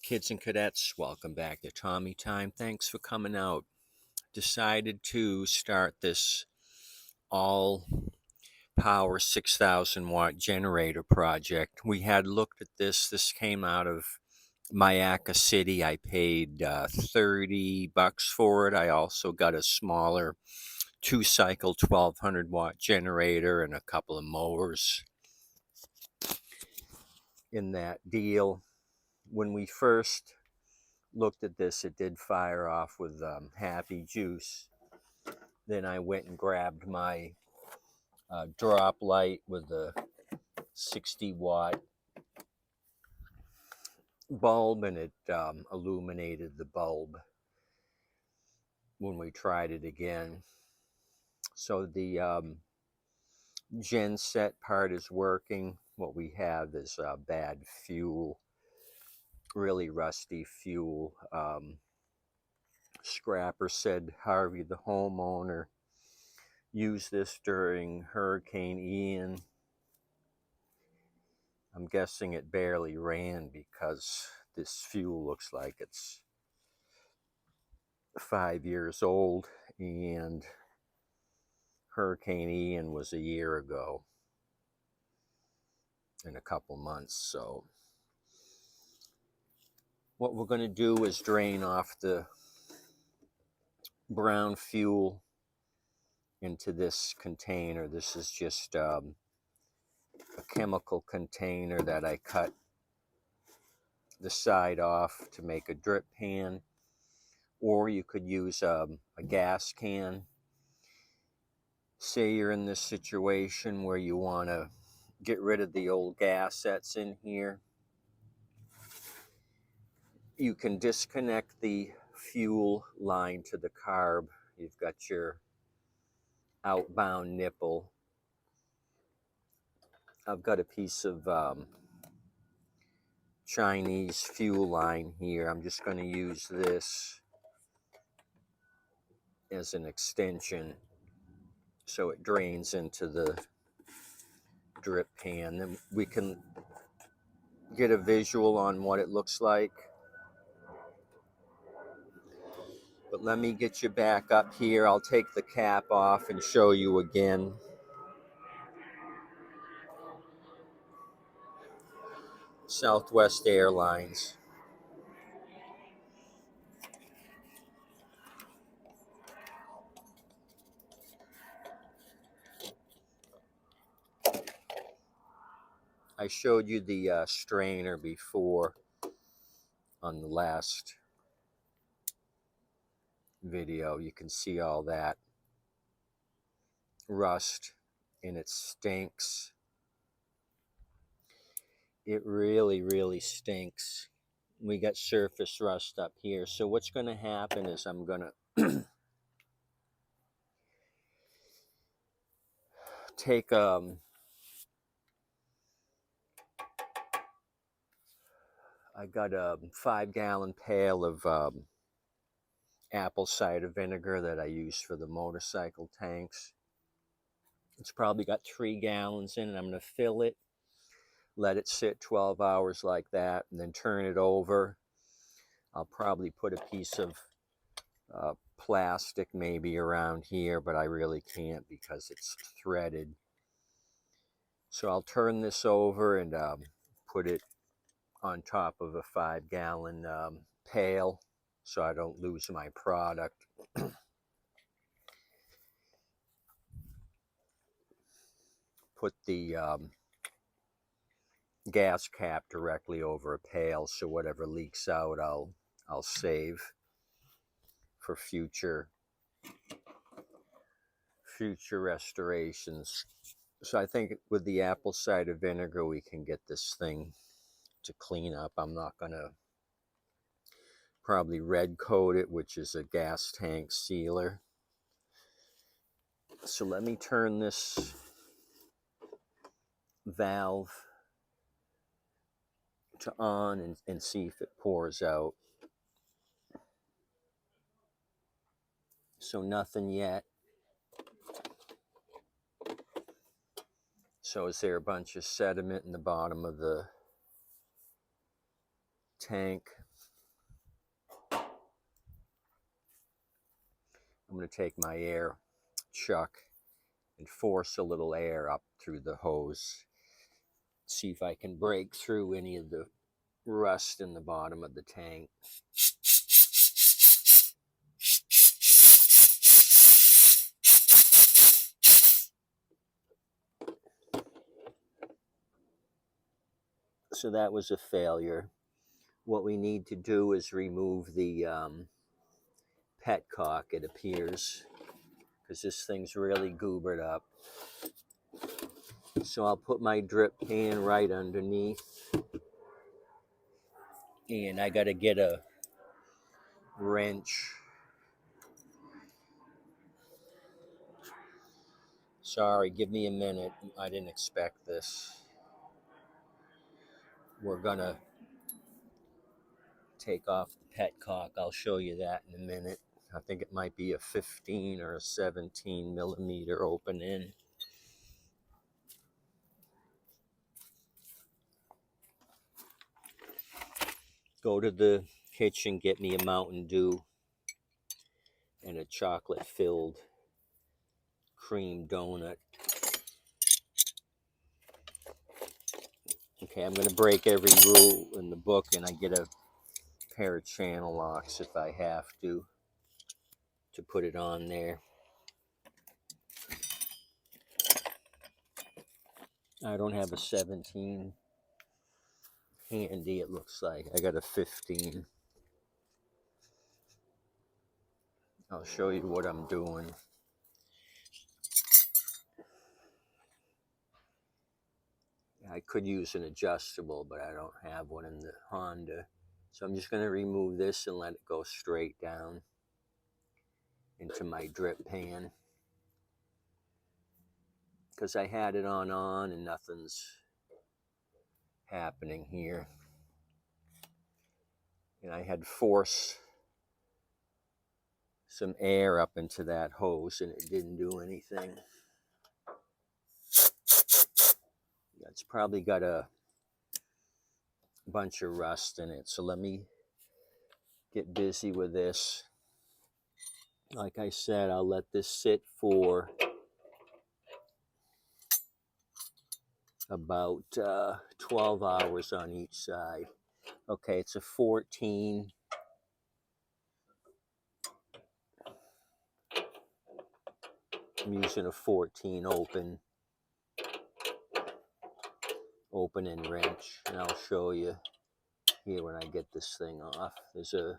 Kids and cadets, welcome back to Tommy Time. Thanks for coming out. Decided to start this all power 6,000 watt generator project. We had looked at this. This came out of Mayaca City. I paid $30 for it. I also got a smaller 2-cycle 1200 watt generator and a couple of mowers in that deal. When we first looked at this, it did fire off with happy juice. Then I went and grabbed my drop light with the 60 watt bulb, and it illuminated the bulb when we tried it again. So the gen set part is working. What we have is bad fuel, really rusty fuel. Scrapper said Harvey, the homeowner, used this during Hurricane Ian. I'm guessing it barely ran because this fuel looks like it's 5 years old, and Hurricane Ian was a year ago in a couple months. So what we're going to do is drain off the brown fuel into this container. This is just a chemical container that I cut the side off to make a drip pan, or you could use a gas can. Say you're in this situation where you want to get rid of the old gas that's in here. You can disconnect the fuel line to the carb. You've got your outbound nipple. I've got a piece of Chinese fuel line here. I'm just going to use this as an extension so it drains into the drip pan. Then we can get a visual on what it looks like. But let me get you back up here. I'll take the cap off and show you again. Southwest Airlines. I showed you the strainer before on the last video. You can see all that rust, and it stinks. It really stinks. We got surface rust up here. So what's going to happen is I'm going to take I got a 5-gallon pail of apple cider vinegar that I use for the motorcycle tanks. It's probably got 3 gallons in it. I'm going to fill it, let it sit 12 hours like that, and then turn it over. I'll probably put a piece of plastic maybe around here, but I really can't because it's threaded. So I'll turn this over and put it on top of a 5-gallon pail so I don't lose my product. Put the gas cap directly over a pail so whatever leaks out I'll save for future restorations. So I think with the apple cider vinegar we can get this thing to clean up. I'm not gonna probably red coat it, which is a gas tank sealer. So let me turn this valve to on and see if it pours out. So nothing yet. So is there a bunch of sediment in the bottom of the tank? I'm going to take my air chuck and force a little air up through the hose. See if I can break through any of the rust in the bottom of the tank. So that was a failure. What we need to do is remove the petcock, it appears, because this thing's really goobered up. So I'll put my drip pan right underneath, and I got to get a wrench. Sorry, give me a minute. I didn't expect this. We're gonna take off the petcock. I'll show you that in a minute. I think it might be a 15 or a 17 millimeter opening. Go to the kitchen, get me a Mountain Dew and a chocolate filled cream donut. Okay, I'm going to break every rule in the book, and I get a pair of channel locks if I have to put it on there. I don't have a 17 handy, it looks like. I got a 15. I'll show you what I'm doing. I could use an adjustable, but I don't have one in the Honda. So I'm just going to remove this and let it go straight down into my drip pan. Because I had it on and nothing's happening here. And I had forced some air up into that hose and it didn't do anything. It's probably got a bunch of rust in it. So let me get busy with this. Like I said, I'll let this sit for about 12 hours on each side. Okay, it's a 14. I'm using a 14 open and wrench, and I'll show you here when I get this thing off. There's a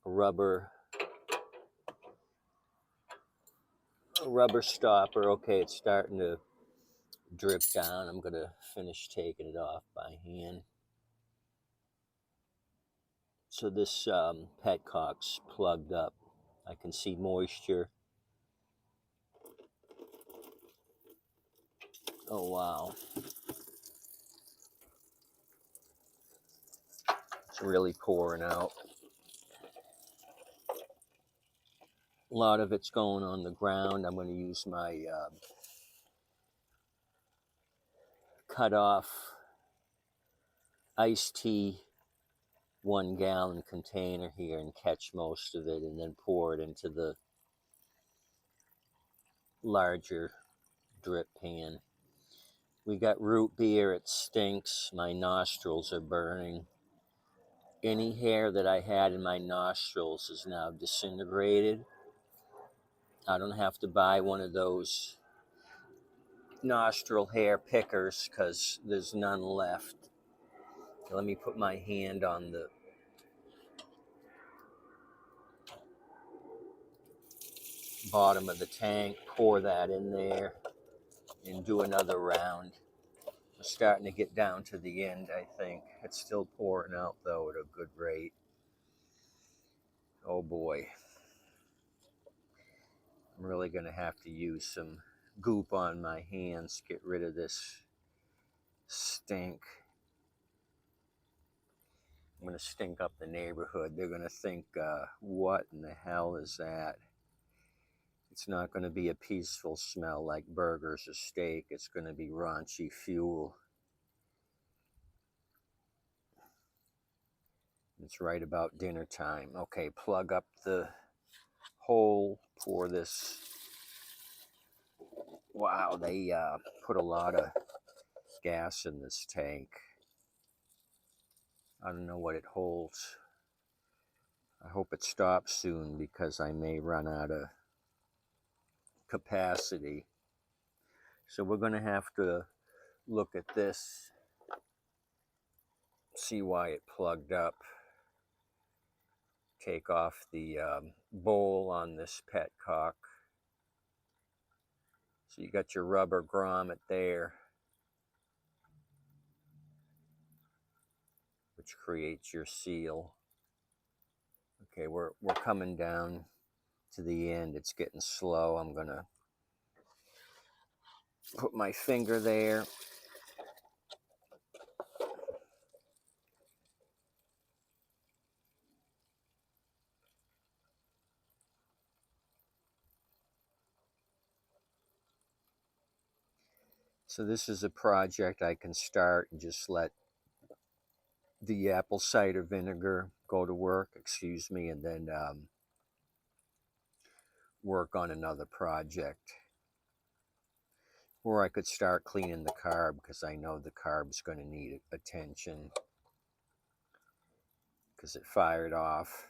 rubber stopper. Okay, it's starting to drip down. I'm gonna finish taking it off by hand. So this petcock's plugged up. I can see moisture. Oh wow, it's really pouring out. A lot of it's going on the ground. I'm going to use my cut off iced tea 1 gallon container here and catch most of it and then pour it into the larger drip pan. We got root beer, it stinks. My nostrils are burning. Any hair that I had in my nostrils is now disintegrated. I don't have to buy one of those nostril hair pickers because there's none left. Let me put my hand on the bottom of the tank, pour that in there, and do another round. We're starting to get down to the end, I think. It's still pouring out, though, at a good rate. Oh, boy. I'm really going to have to use some goop on my hands, get rid of this stink. I'm going to stink up the neighborhood. They're going to think, what in the hell is that? It's not going to be a peaceful smell like burgers or steak. It's going to be raunchy fuel. It's right about dinner time. Okay, plug up the hole for this. Wow, they put a lot of gas in this tank. I don't know what it holds. I hope it stops soon because I may run out of capacity. So we're going to have to look at this, see why it plugged up. Take off the bowl on this petcock. So you got your rubber grommet there, which creates your seal. Okay, we're coming down to the end. It's getting slow. I'm gonna put my finger there. So this is a project I can start and just let the apple cider vinegar go to work, excuse me, and then work on another project. Or I could start cleaning the carb because I know the carb's going to need attention because it fired off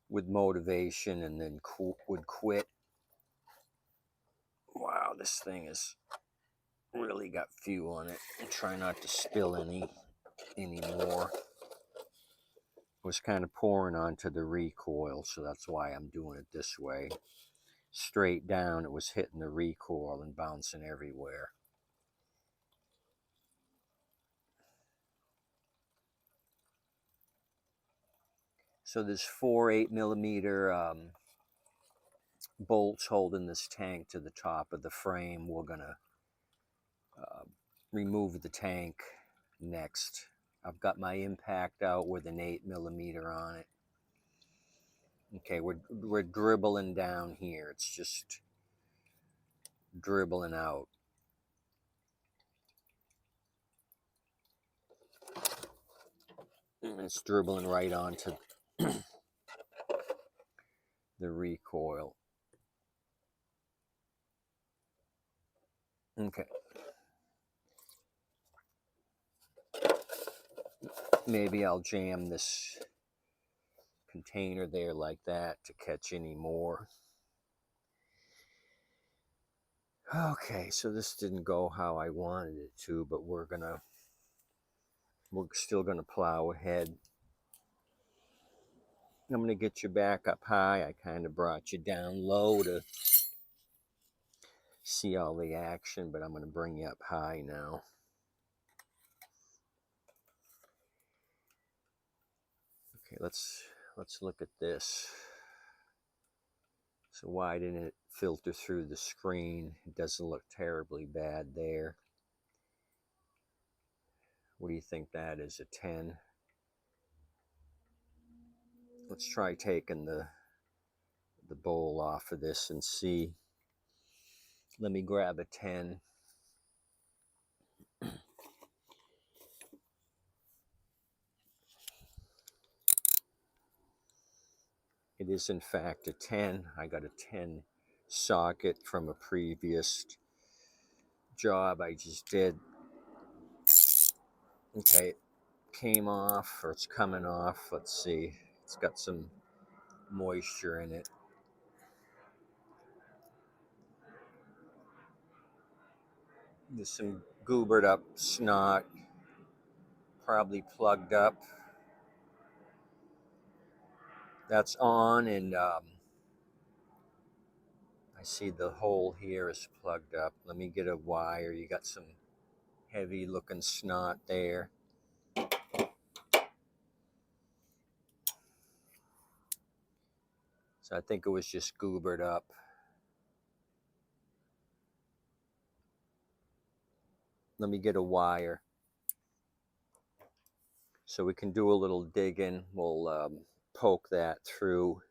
with motivation and then would quit. Wow, this thing has really got fuel in it. I'll try not to spill any more. It was kind of pouring onto the recoil, so that's why I'm doing it this way. Straight down, it was hitting the recoil and bouncing everywhere. So there's 4 8mm bolts holding this tank to the top of the frame. We're gonna remove the tank next. I've got my impact out with an 8mm on it. Okay, we're dribbling down here. It's just dribbling out. And it's dribbling right onto the recoil. Okay. Maybe I'll jam this container there like that to catch any more. Okay, so this didn't go how I wanted it to, but we're still gonna plow ahead. I'm gonna get you back up high. I kind of brought you down low to see all the action, but I'm gonna bring you up high now. Okay, let's look at this. So why didn't it filter through the screen? It doesn't look terribly bad there. What do you think that is, a 10? Let's try taking the bowl off of this and see. Let me grab a 10. It is in fact a 10. I got a 10 socket from a previous job I just did. Okay, it came off, or it's coming off. Let's see. It's got some moisture in it. There's some goobered up snot, probably plugged up. That's on, and I see the hole here is plugged up. Let me get a wire. You got some heavy looking snot there. So I think it was just goobered up. Let me get a wire so we can do a little digging. We'll poke that through.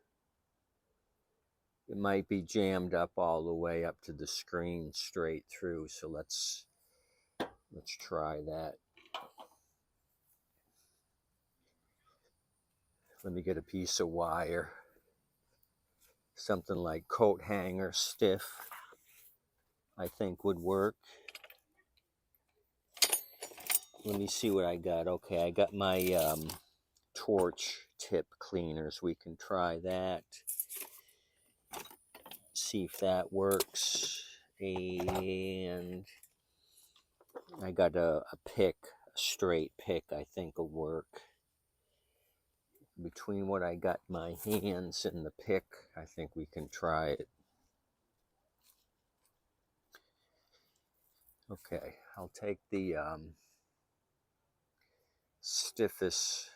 It might be jammed up all the way up to the screen straight through, so let's try that. Let me get a piece of wire. Something like coat hanger stiff, I think would work. Let me see what I got. Okay, I got my torch tip cleaners. We can try that. See if that works. And I got a pick, a straight pick, I think will work. Between what I got in my hands and the pick, I think we can try it. Okay, I'll take the stiffest